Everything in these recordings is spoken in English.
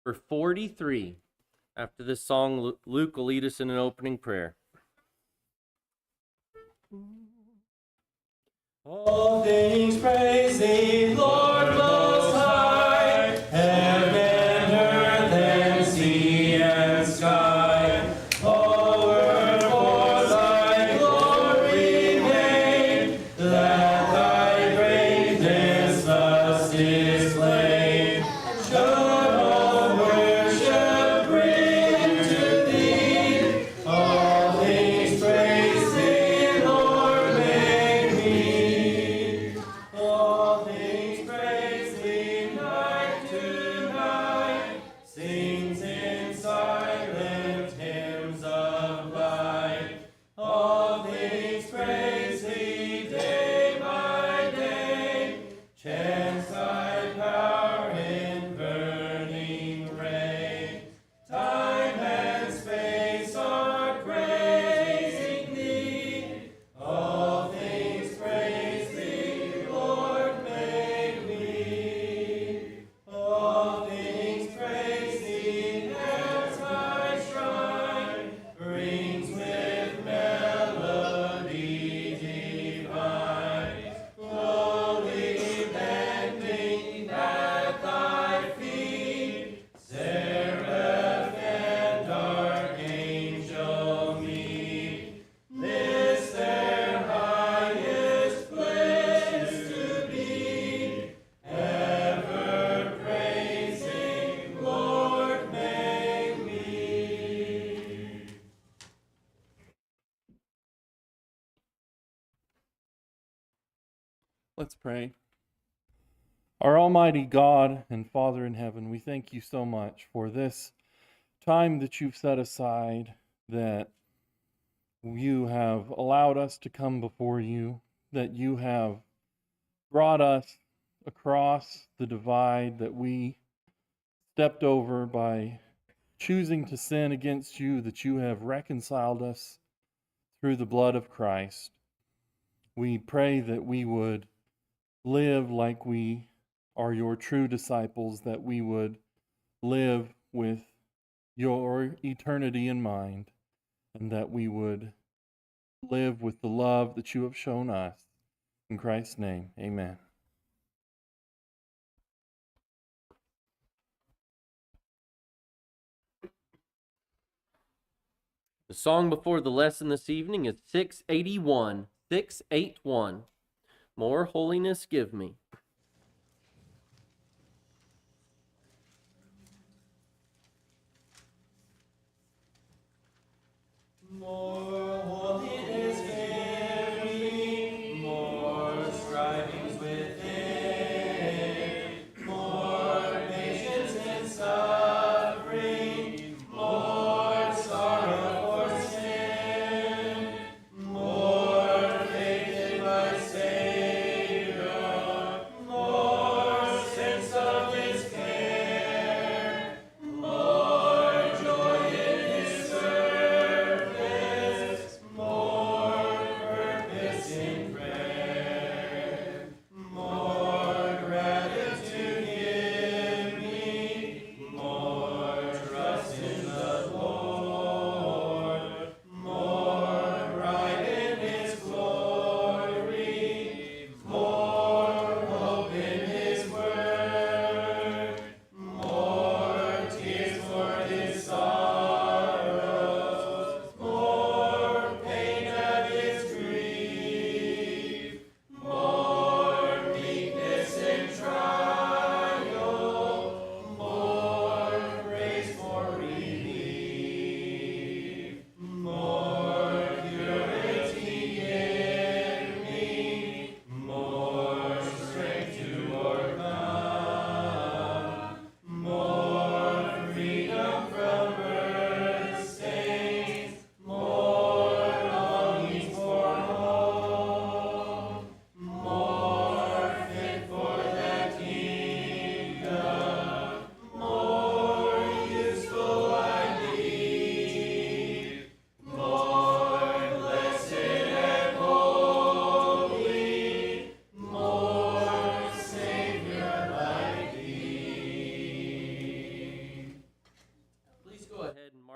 For 43. After this song, Luke will lead us in an opening prayer. All things praise thee, Lord Most High, heaven, earth, and sea and sky. All word for thy glory made, that thy greatness thus displayed. Should all worship bring to thee, all things praise thee, Lord, make me. All things praise thee, night to night, sings in silent hymns of light. All things praise thee, day by day, chants thy power in burning ray. Time and space are praising thee, all things praise thee, Lord, make me. All things praise thee, as thy shrine rings with melody divine. Lowly bending at thy feet, seraph and archangel meet. This their highest place to be, ever praising, Lord, make me. Let's pray. Our Almighty God and Father in heaven, we thank you so much for this time that you've set aside, that you have allowed us to come before you, that you have brought us across the divide that we stepped over by choosing to sin against you, that you have reconciled us through the blood of Christ. We pray that we would live like we are your true disciples, that we would live with your eternity in mind, and that we would live with the love that you have shown us. In Christ's name, amen. The song before the lesson this evening is 681. 681. More holiness give me. More holiness give me, more strivings within, more patience in suffering, more sorrow for sin, more faith in my Savior,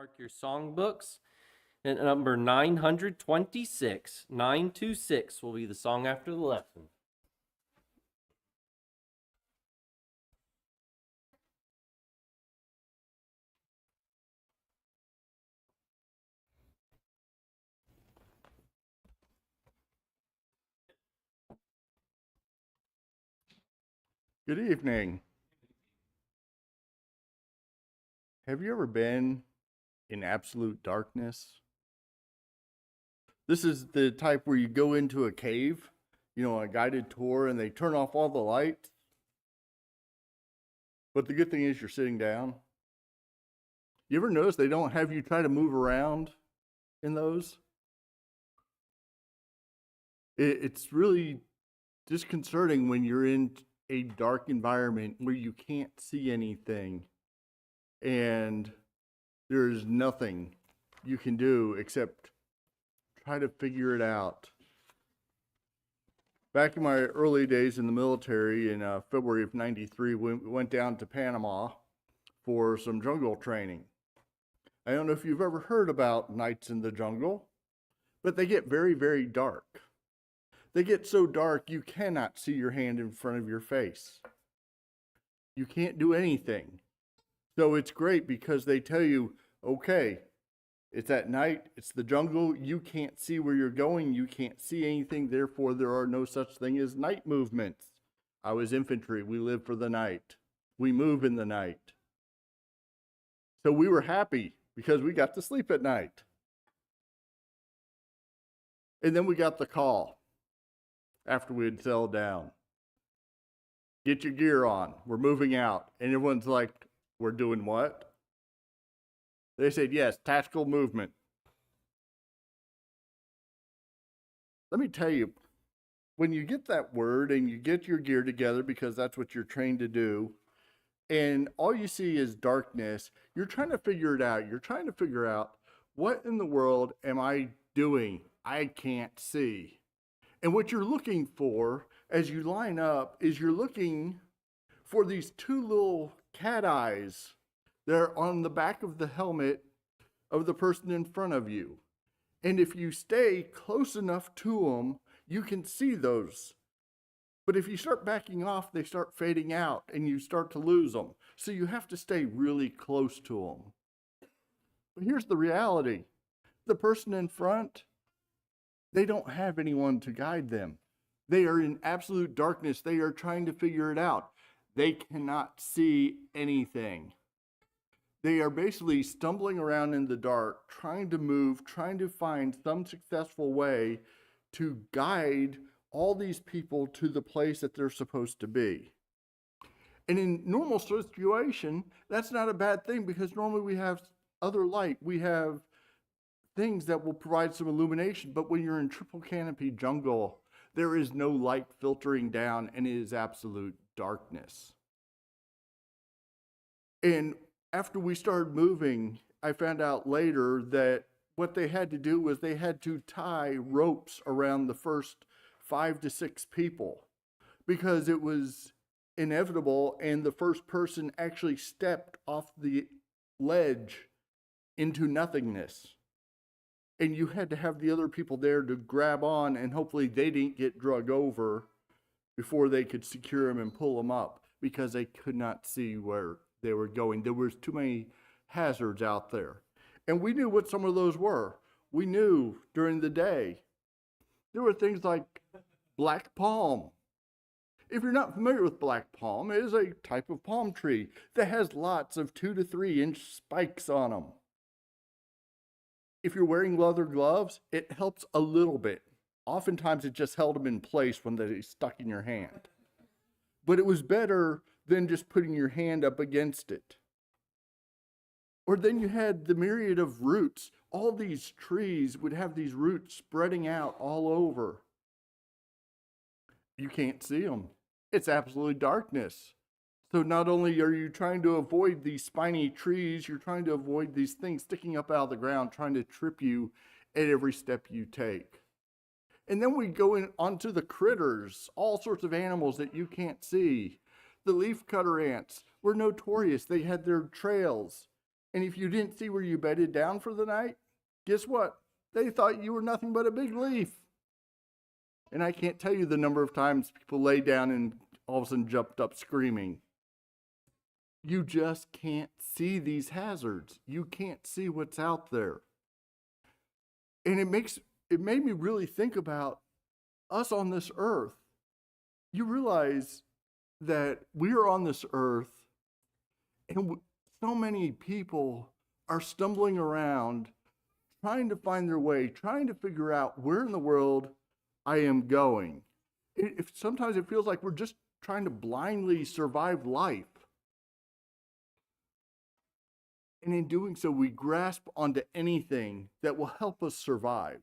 Mark your songbooks. And number 926. 926 will be the song after the lesson. Good evening. Have you ever been in absolute darkness? This is the type where you go into a cave, a guided tour, and they turn off all the lights. But the good thing is you're sitting down. You ever notice they don't have you try to move around in those? It's really disconcerting when you're in a dark environment where you can't see anything and there's nothing you can do except try to figure it out. Back in my early days in the military in February of '93, we went down to Panama for some jungle training. I don't know if you've ever heard about nights in the jungle, but they get very, very dark. They get so dark you cannot see your hand in front of your face. You can't do anything. So it's great because they tell you, okay, it's at night, it's the jungle, you can't see where you're going, you can't see anything, therefore there are no such thing as night movements. I was infantry, we live for the night. We move in the night. So we were happy because we got to sleep at night. And then we got the call after we had settled down. Get your gear on, we're moving out. And everyone's like, we're doing what? They said, yes, tactical movement. Let me tell you, when you get that word and you get your gear together, because that's what you're trained to do, and all you see is darkness, you're trying to figure it out. You're trying to figure out, what in the world am I doing? I can't see. And what you're looking for as you line up is you're looking for these two little cat eyes that are on the back of the helmet of the person in front of you. And if you stay close enough to them, you can see those. But if you start backing off, they start fading out and you start to lose them. So you have to stay really close to them. But here's the reality. The person in front, they don't have anyone to guide them. They are in absolute darkness. They are trying to figure it out. They cannot see anything. They are basically stumbling around in the dark, trying to move, trying to find some successful way to guide all these people to the place that they're supposed to be. And in normal situation, that's not a bad thing because normally we have other light. We have things that will provide some illumination. But when you're in triple canopy jungle, there is no light filtering down and it is absolute darkness. And after we started moving, I found out later that what they had to do was they had to tie ropes around the first 5 to 6 people because it was inevitable and the first person actually stepped off the ledge into nothingness. And you had to have the other people there to grab on and hopefully they didn't get drug over before they could secure them and pull them up because they could not see where they were going. There was too many hazards out there. And we knew what some of those were. We knew during the day. There were things like black palm. If you're not familiar with black palm, it is a type of palm tree that has lots of 2 to 3 inch spikes on them. If you're wearing leather gloves, it helps a little bit. Oftentimes it just held them in place when they stuck in your hand. But it was better than just putting your hand up against it. Or then you had the myriad of roots. All these trees would have these roots spreading out all over. You can't see them. It's absolutely darkness. So not only are you trying to avoid these spiny trees, you're trying to avoid these things sticking up out of the ground, trying to trip you at every step you take. And then we go in onto the critters, all sorts of animals that you can't see. The leafcutter ants were notorious. They had their trails. And if you didn't see where you bedded down for the night, guess what? They thought you were nothing but a big leaf. And I can't tell you the number of times people lay down and all of a sudden jumped up screaming. You just can't see these hazards. You can't see what's out there. And it made me really think about us on this earth. You realize that we are on this earth and so many people are stumbling around trying to find their way, trying to figure out where in the world I am going. Sometimes it feels like we're just trying to blindly survive life. And in doing so, we grasp onto anything that will help us survive.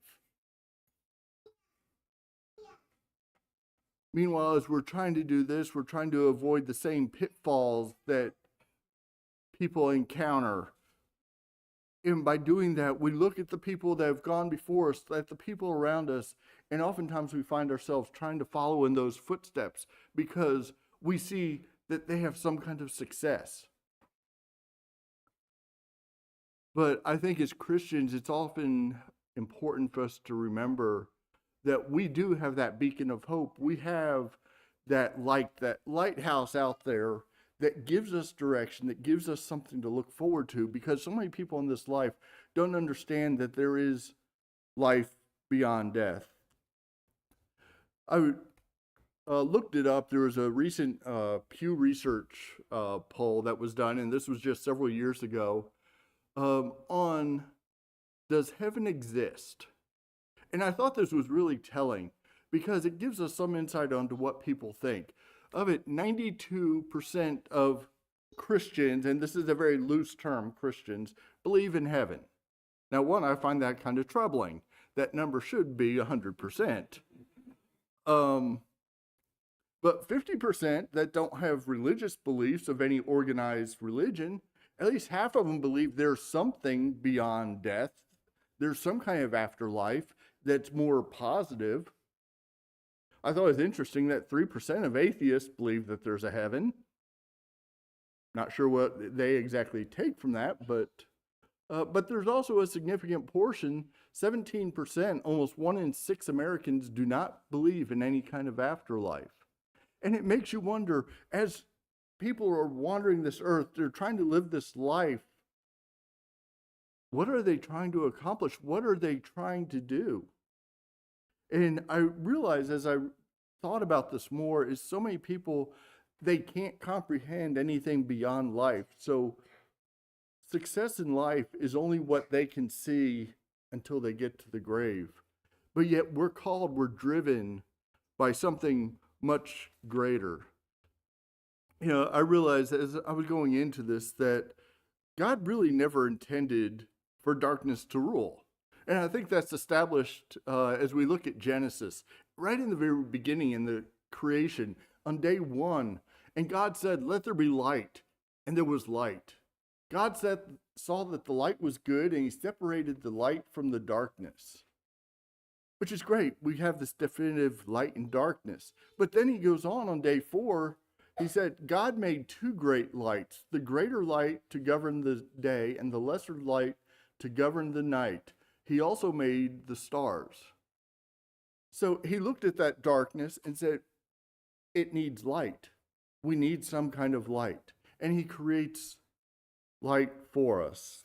Meanwhile, as we're trying to do this, we're trying to avoid the same pitfalls that people encounter. And by doing that, we look at the people that have gone before us, at the people around us, and oftentimes we find ourselves trying to follow in those footsteps because we see that they have some kind of success. But I think as Christians, it's often important for us to remember that we do have that beacon of hope. We have that light, that lighthouse out there that gives us direction, that gives us something to look forward to, because so many people in this life don't understand that there is life beyond death. I looked it up. There was a recent Pew Research poll that was done, and this was just several years ago, on does heaven exist? And I thought this was really telling because it gives us some insight onto what people think. Of it, 92% of Christians, and this is a very loose term, Christians, believe in heaven. Now, one, I find that kind of troubling. That number should be 100%. But 50% that don't have religious beliefs of any organized religion, at least half of them believe there's something beyond death. There's some kind of afterlife that's more positive. I thought it was interesting that 3% of atheists believe that there's a heaven. Not sure what they exactly take from that, but there's also a significant portion, 17%, almost 1 in 6 Americans do not believe in any kind of afterlife. And it makes you wonder, as people are wandering this earth, they're trying to live this life, what are they trying to accomplish? What are they trying to do? And I realized as I thought about this more, is so many people, they can't comprehend anything beyond life. So success in life is only what they can see until they get to the grave. But yet we're driven by something much greater. You know, I realized as I was going into this that God really never intended for darkness to rule. And I think that's established as we look at Genesis, right in the very beginning in the creation, on day 1. And God said, "Let there be light," and there was light. God saw that the light was good, and he separated the light from the darkness, which is great. We have this definitive light and darkness. But then he goes on day 4, he said, God made 2 great lights, the greater light to govern the day and the lesser light to govern the night. He also made the stars. So he looked at that darkness and said, it needs light. We need some kind of light. And he creates light for us.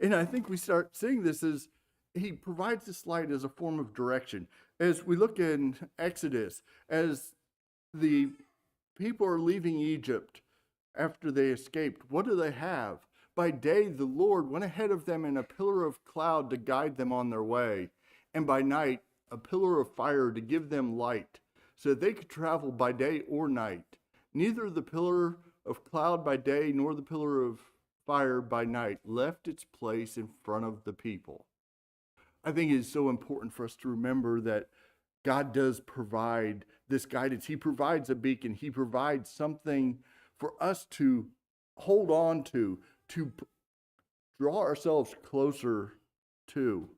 And I think we start seeing this as he provides this light as a form of direction. As we look in Exodus, as the people are leaving Egypt after they escaped, what do they have? By day, the Lord went ahead of them in a pillar of cloud to guide them on their way. And by night, a pillar of fire to give them light, so that they could travel by day or night. Neither the pillar of cloud by day nor the pillar of fire by night left its place in front of the people. I think it is so important for us to remember that God does provide this guidance. He provides a beacon. He provides something for us to hold on to draw ourselves closer to.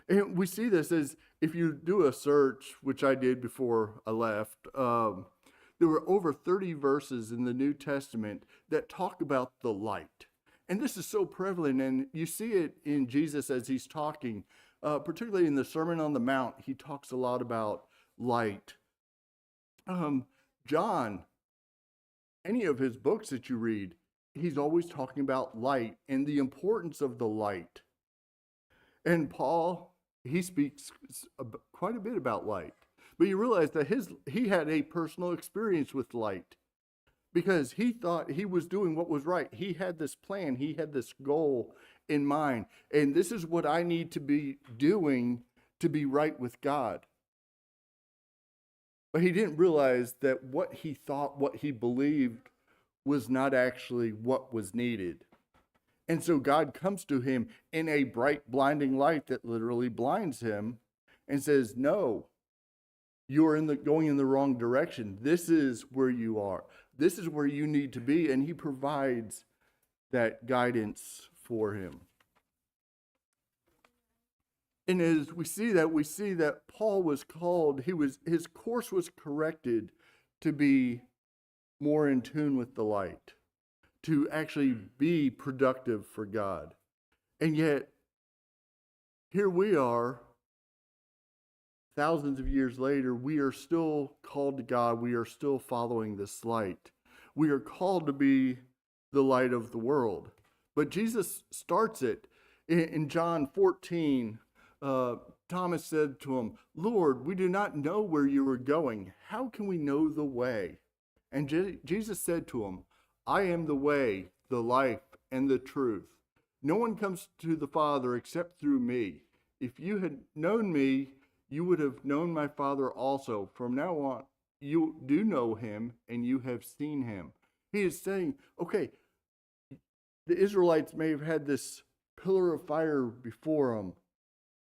And we see this as, if you do a search, which I did before I left, there were over 30 verses in the New Testament that talk about the light. And this is so prevalent, and you see it in Jesus as he's talking, particularly in the Sermon on the Mount. He talks a lot about light. John, any of his books that you read, he's always talking about light and the importance of the light. And Paul, he speaks quite a bit about light. But you realize that he had a personal experience with light because he thought he was doing what was right. He had this plan, he had this goal in mind. And this is what I need to be doing to be right with God. But he didn't realize that what he thought, what he believed, was not actually what was needed. And so God comes to him in a bright, blinding light that literally blinds him and says, no, you're going in the wrong direction. This is where you are. This is where you need to be. And he provides that guidance for him. And as we see that Paul was called, his course was corrected to be more in tune with the light, to actually be productive for God. And yet, here we are, thousands of years later, we are still called to God. We are still following this light. We are called to be the light of the world. But Jesus starts it in John 14. Thomas said to him, Lord, we do not know where you are going. How can we know the way? And Jesus said to him, I am the way, the life, and the truth. No one comes to the Father except through me. If you had known me, you would have known my Father also. From now on, you do know him, and you have seen him. He is saying, okay, the Israelites may have had this pillar of fire before them,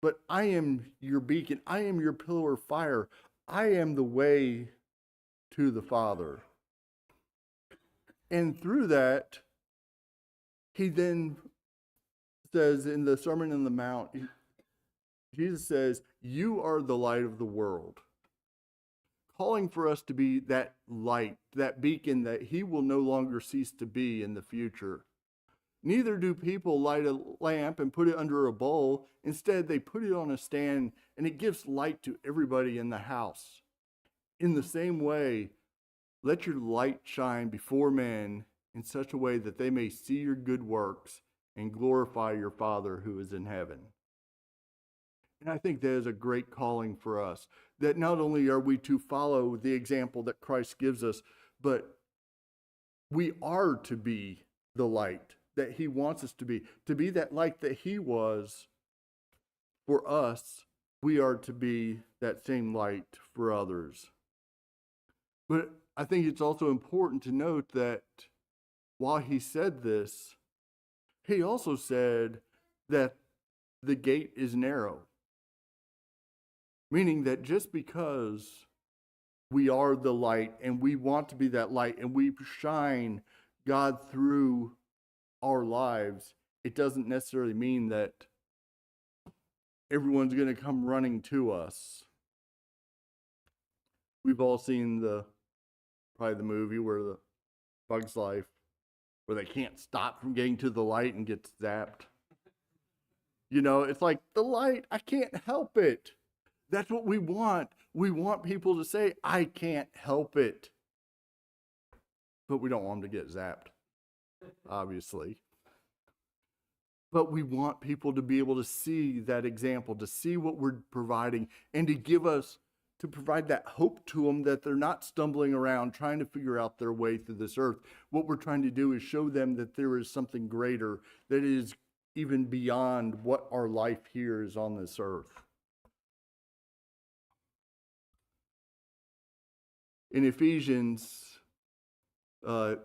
but I am your beacon. I am your pillar of fire. I am the way to the Father. And through that, he then says in the Sermon on the Mount, Jesus says, you are the light of the world. Calling for us to be that light, that beacon that he will no longer cease to be in the future. Neither do people light a lamp and put it under a bowl. Instead, they put it on a stand, and it gives light to everybody in the house. In the same way, let your light shine before men in such a way that they may see your good works and glorify your Father who is in heaven. And I think that is a great calling for us, that not only are we to follow the example that Christ gives us, but we are to be the light that he wants us to be that light that he was for us. We are to be that same light for others. But I think it's also important to note that while he said this, he also said that the gate is narrow. Meaning that just because we are the light and we want to be that light and we shine God through our lives, it doesn't necessarily mean that everyone's going to come running to us. We've all seen probably the movie where the Bug's Life, where they can't stop from getting to the light and get zapped. You know, it's like the light, I can't help it. That's what we want. We want people to say, I can't help it. But we don't want them to get zapped, obviously. But we want people to be able to see that example, to see what we're providing, and to provide that hope to them that they're not stumbling around trying to figure out their way through this earth. What we're trying to do is show them that there is something greater that is even beyond what our life here is on this earth. In Ephesians,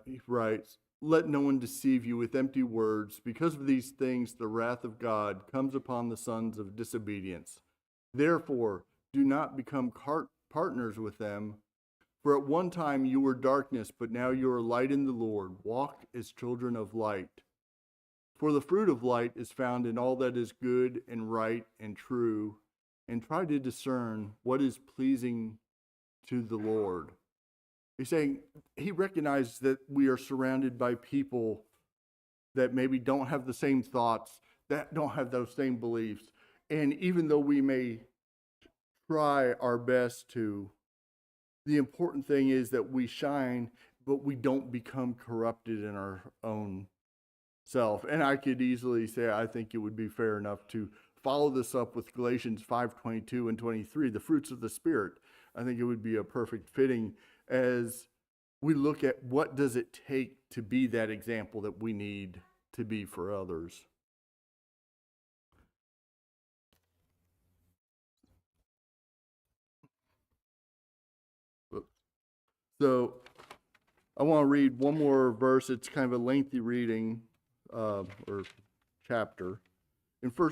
he writes, let no one deceive you with empty words. Because of these things, the wrath of God comes upon the sons of disobedience. Therefore, do not become partners with them. For at one time you were darkness, but now you are light in the Lord. Walk as children of light. For the fruit of light is found in all that is good and right and true, and try to discern what is pleasing to the Lord. He's saying he recognizes that we are surrounded by people that maybe don't have the same thoughts, that don't have those same beliefs. And even though we may try our best to, the important thing is that we shine, but we don't become corrupted in our own self. And I could easily say, I think it would be fair enough to follow this up with Galatians 5:22 and 23, the fruits of the Spirit. I think it would be a perfect fitting as we look at what does it take to be that example that we need to be for others. So I want to read one more verse. It's kind of a lengthy reading or chapter. In 1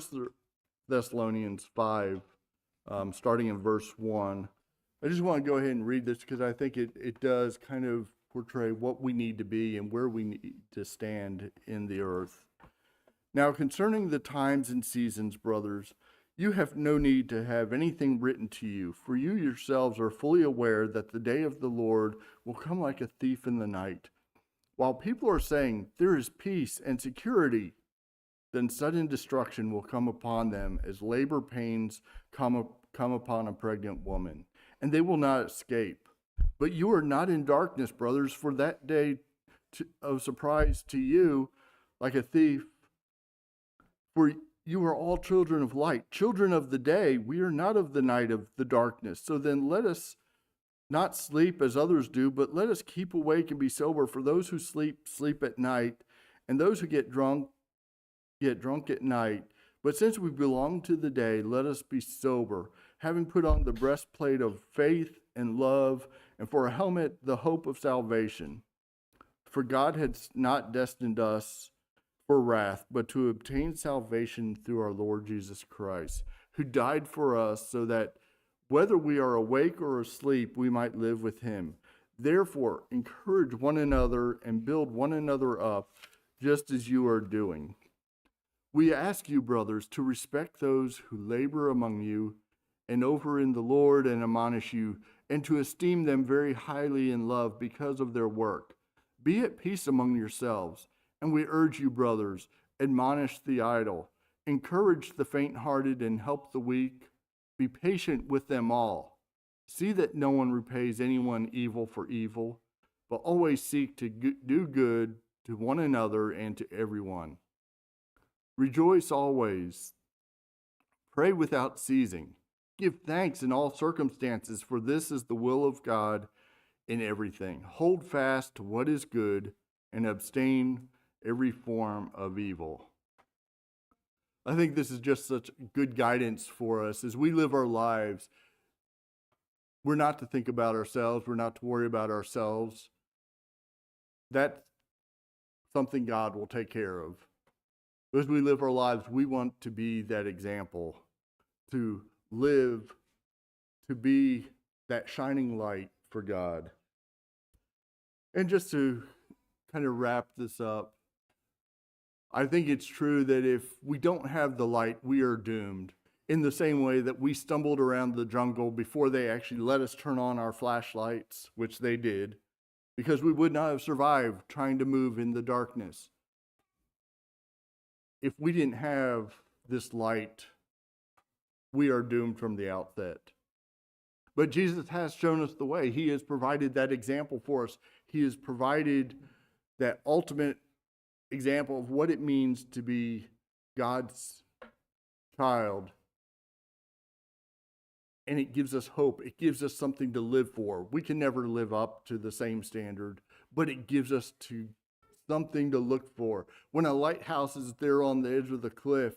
Thessalonians 5, starting in verse 1. I just want to go ahead and read this because I think it does kind of portray what we need to be and where we need to stand in the earth. Now, concerning the times and seasons, brothers, you have no need to have anything written to you, for you yourselves are fully aware that the day of the Lord will come like a thief in the night. While people are saying, there is peace and security, then sudden destruction will come upon them as labor pains come upon a pregnant woman, and they will not escape. But you are not in darkness, brothers, for that day of surprise to you like a thief. For you are all children of light, children of the day. We are not of the night of the darkness. So then let us not sleep as others do, but let us keep awake and be sober. For those who sleep, sleep at night, and those who get drunk at night. But since we belong to the day, let us be sober, having put on the breastplate of faith and love, and for a helmet, the hope of salvation. For God has not destined us for wrath, but to obtain salvation through our Lord Jesus Christ, who died for us so that whether we are awake or asleep, we might live with him. Therefore, encourage one another and build one another up, just as you are doing. We ask you, brothers, to respect those who labor among you and over in the Lord and admonish you, and to esteem them very highly in love because of their work. Be at peace among yourselves. And we urge you, brothers, admonish the idle, encourage the faint-hearted, and help the weak. Be patient with them all. See that no one repays anyone evil for evil, but always seek to do good to one another and to everyone. Rejoice always. Pray without ceasing. Give thanks in all circumstances, for this is the will of God in everything. Hold fast to what is good and abstain every form of evil. I think this is just such good guidance for us as we live our lives. We're not to think about ourselves. We're not to worry about ourselves. That's something God will take care of. As we live our lives, we want to be that example, to live, to be that shining light for God. And just to kind of wrap this up, I think it's true that if we don't have the light, we are doomed. In the same way that we stumbled around the jungle before they actually let us turn on our flashlights, which they did, because we would not have survived trying to move in the darkness. If we didn't have this light, we are doomed from the outset. But Jesus has shown us the way. He has provided that example for us. He has provided that ultimate example of what it means to be God's child. And it gives us hope. It gives us something to live for. We can never live up to the same standard, but it gives us something to look for. When a lighthouse is there on the edge of the cliff,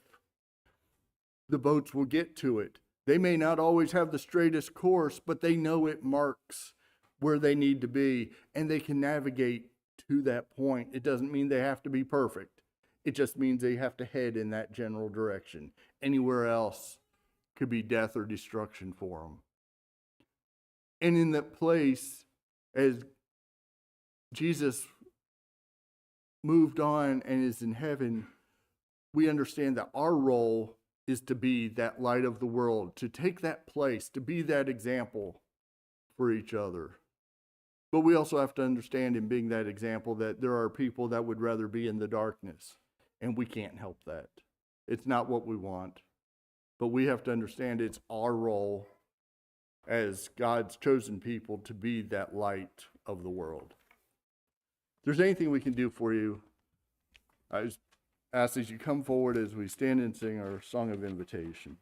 the boats will get to it. They may not always have the straightest course, but they know it marks where they need to be, and they can navigate to that point. It doesn't mean they have to be perfect. It just means they have to head in that general direction. Anywhere else could be death or destruction for them. And in that place, as Jesus moved on and is in heaven, we understand that our role is to be that light of the world, to take that place, to be that example for each other. But we also have to understand, in being that example, that there are people that would rather be in the darkness, and we can't help that. It's not what we want. But we have to understand it's our role as God's chosen people to be that light of the world. If there's anything we can do for you, I just ask that you come forward as we stand and sing our song of invitation.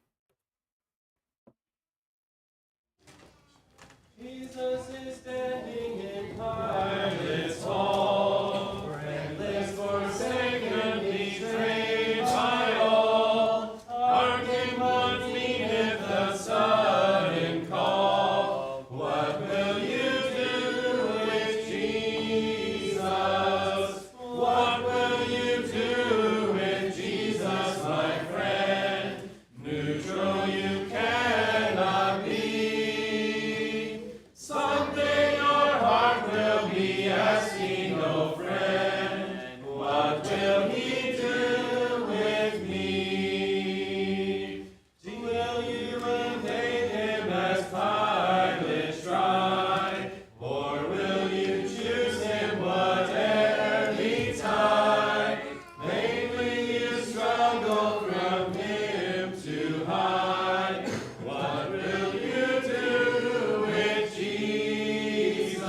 Jesus is standing in Pilate's hall, friendless, forsaken, betrayed by all. Our King once needed the sudden call. What will you do with Jesus? What will you do with Jesus, my friend? Neutral you cannot be. Someday your heart will be asking, oh friend, what will he do with me? Will you invade him as Pilate tried, or will you choose him whate'er he tied? Vainly you struggle from him to hide. What will you do with Jesus?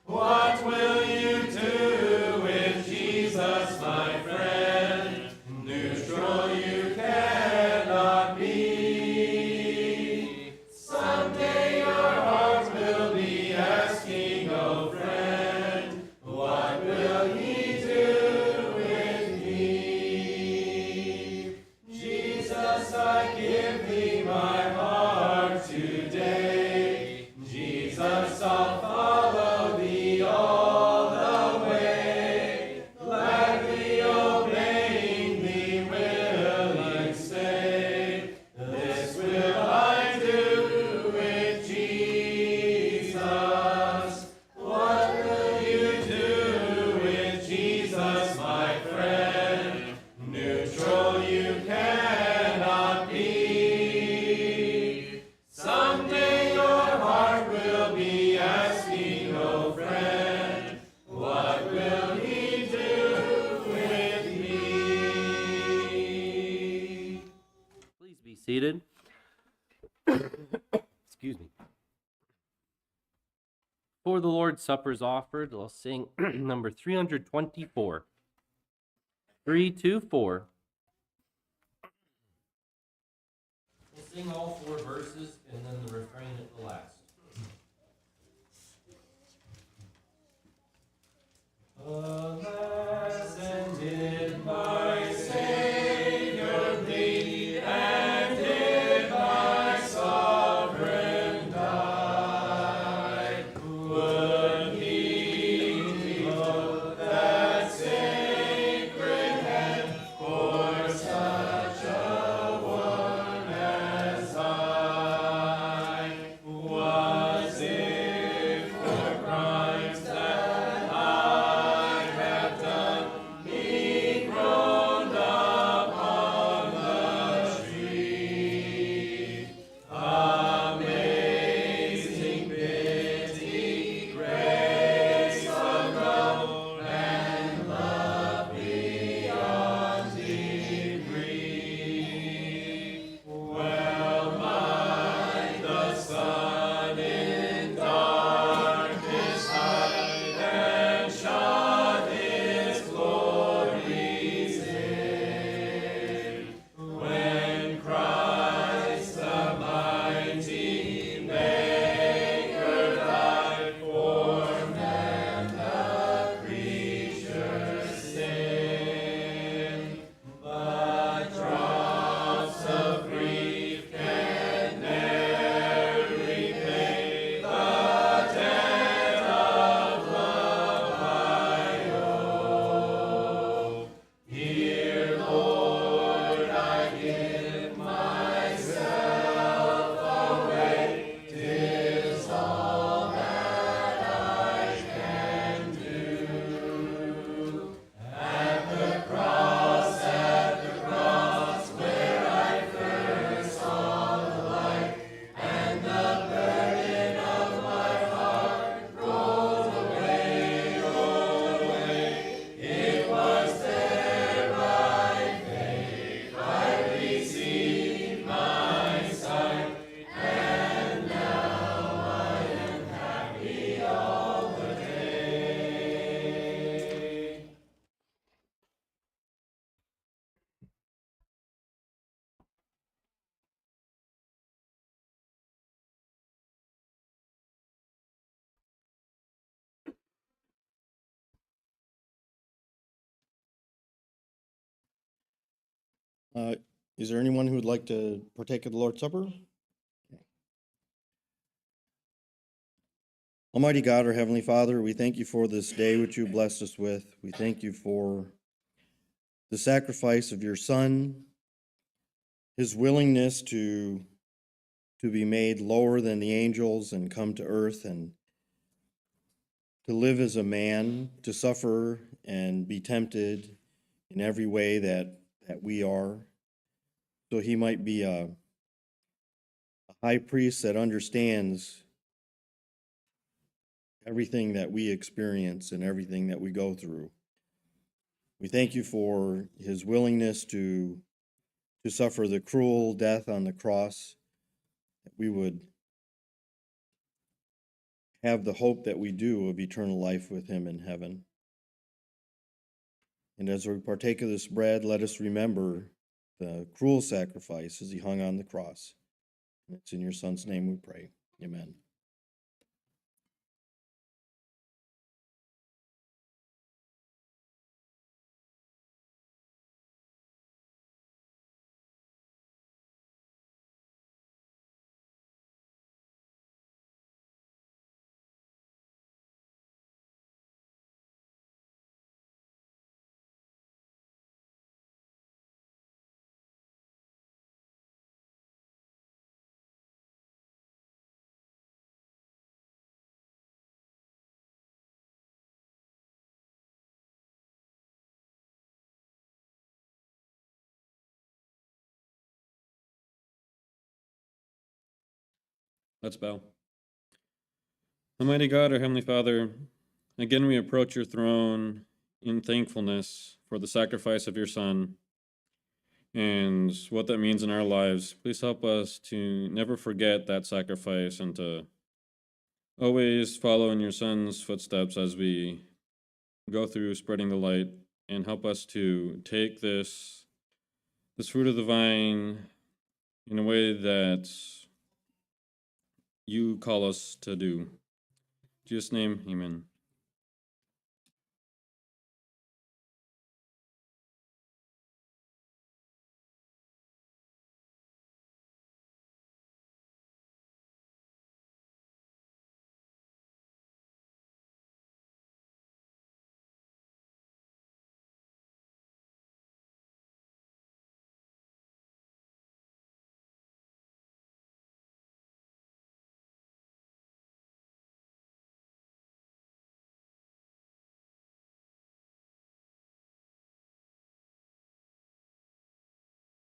What will you do with Jesus, my friend? Neutral you cannot be. Someday your heart will be asking, oh friend, what will he do with me? Jesus, I give thee my heart today. Jesus, I'll follow thee all the way. Gladly obeying thee will I say. This will I do with Jesus. What will you do with Jesus, my friend? Neutral you cannot be. Someday your heart will be asking, oh friend, what will he do with me? Please be seated. Excuse me. For the Lord's Supper is offered, I'll sing number 324. 324. We'll sing all 4 verses and then the refrain at the last. Alas, and did my Savior bleed, and did my Sovereign die? Would he devote that sacred hand for such a one as I? What Is there anyone who would like to partake of the Lord's Supper? Almighty God, our Heavenly Father, we thank you for this day which you blessed us with. We thank you for the sacrifice of your Son, his willingness to be made lower than the angels and come to earth and to live as a man, to suffer and be tempted in every way that we are, so he might be a high priest that understands everything that we experience and everything that we go through. We thank you for his willingness to suffer the cruel death on the cross, that we would have the hope that we do of eternal life with him in heaven. And as we partake of this bread, let us remember the cruel sacrifice as he hung on the cross. And it's in your Son's name we pray. Amen. Let's bow. Almighty God, our Heavenly Father, again we approach your throne in thankfulness for the sacrifice of your Son and what that means in our lives. Please help us to never forget that sacrifice and to always follow in your Son's footsteps as we go through spreading the light, and help us to take this fruit of the vine in a way that you call us to do. In Jesus' name, amen.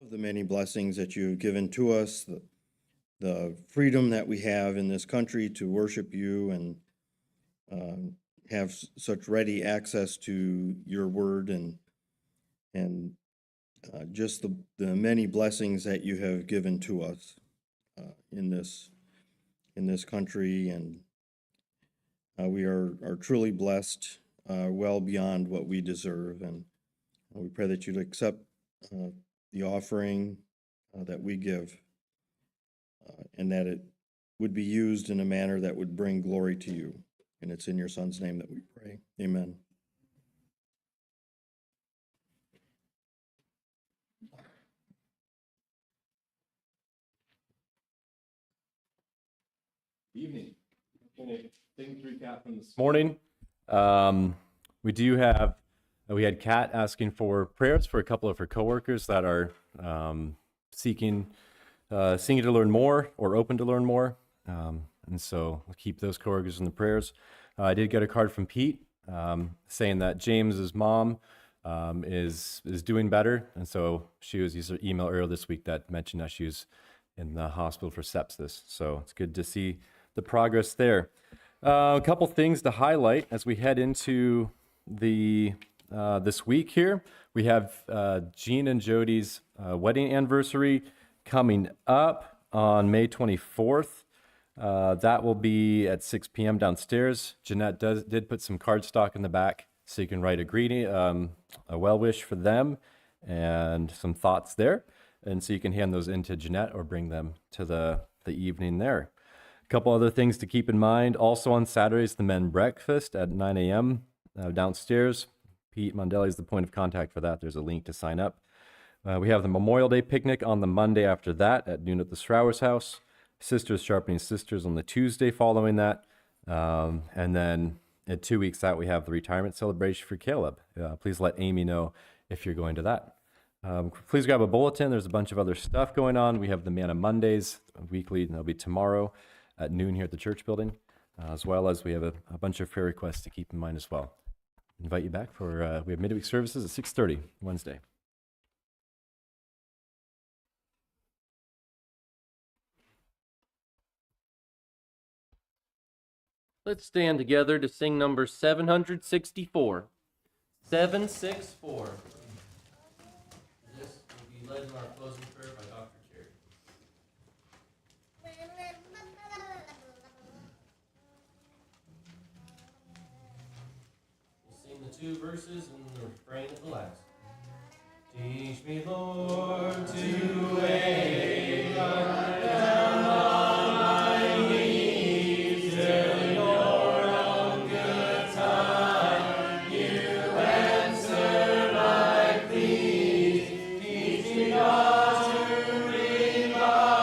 Of the many blessings that you've given to us, the freedom that we have in this country to worship you and have such ready access to your word, and just the many blessings that you have given to us in this country, and we are truly blessed, well beyond what we deserve, and we pray that you'd accept the offering that we give, and that it would be used in a manner that would bring glory to you. And it's in your Son's name that we pray. Amen. Evening. Things recap from this morning. We had Kat asking for prayers for a couple of her coworkers that are seeking to learn more or open to learn more. And so we'll keep those coworkers in the prayers. I did get a card from Pete saying that James's mom is doing better. And so she was using an email earlier this week that mentioned that she was in the hospital for sepsis. So it's good to see the progress there. A couple things to highlight as we head into this week here. We have Jean and Jody's wedding anniversary coming up on May 24th. That will be at 6 p.m. downstairs. Jeanette did put some cardstock in the back so you can write a greeting, a well wish for them and some thoughts there. And so you can hand those in to Jeanette or bring them to the evening there. A couple other things to keep in mind. Also on Saturdays, the men breakfast at 9 a.m. Downstairs. Pete Mondelli is the point of contact for that. There's a link to sign up. We have the Memorial Day picnic on the Monday after that at noon at the Strowers house. Sisters Sharpening Sisters on the Tuesday following that. And then in 2 weeks out, we have the retirement celebration for Caleb. Please let Amy know if you're going to that. Please grab a bulletin. There's a bunch of other stuff going on. We have the Manna Mondays weekly, and that'll be tomorrow at noon here at the church building, as well as we have a bunch of prayer requests to keep in mind as well. Invite you back for, we have midweek services at 6:30 Wednesday. Let's stand together to sing number 764. 764. This will be led in our closing prayer by Dr. Terry. We'll sing the 2 verses and the refrain at the last. Teach me, Lord, to wait down on my knees till Lord on good time you answer my pleas. Teach me not to rely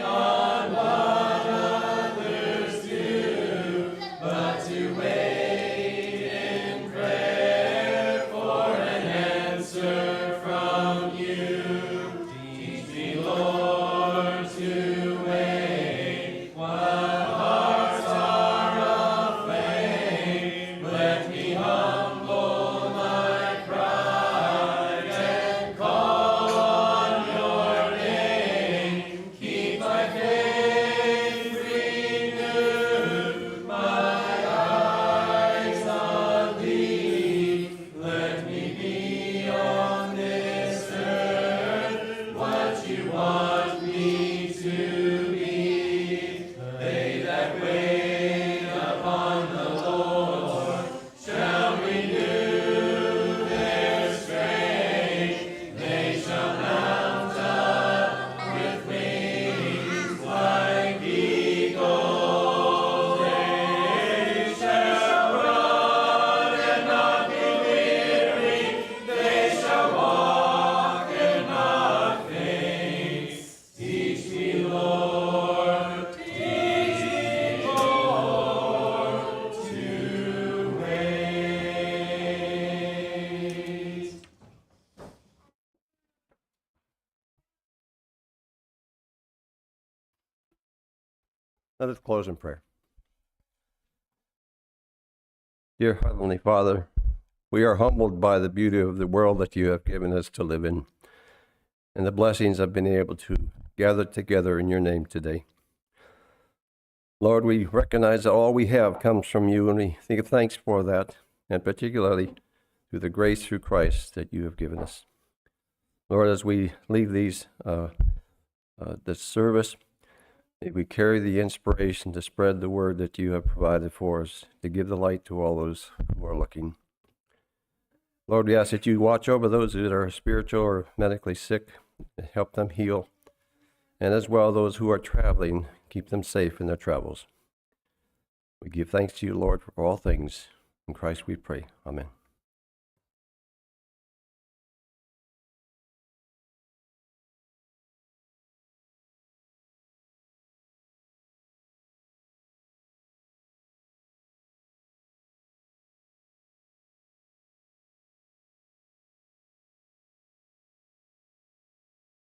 on what others do, but to wait in prayer for an answer from you. Teach me, Lord, to wait while hearts are aflame. Let me humble my pride and call on your name. Keep my faith renewed, my eyes on thee. Let me be on this earth what you want me to be. They that wait upon the Lord shall renew their strength. They shall mount up with wings like eagles. They shall run and not be weary. They shall walk and not faint. Teach me, Lord, teach me, Lord, to wait. Let us close in prayer. Dear Heavenly Father, we are humbled by the beauty of the world that you have given us to live in and the blessings of being able to gather together in your name today. Lord, we recognize that all we have comes from you, and we give thanks for that, and particularly through the grace through Christ that you have given us. Lord, as we leave this service, may we carry the inspiration to spread the word that you have provided for us, to give the light to all those who are looking. Lord, we ask that you watch over those that are spiritual or medically sick, and help them heal, and as well those who are traveling, keep them safe in their travels. We give thanks to you, Lord, for all things. In Christ we pray. Amen.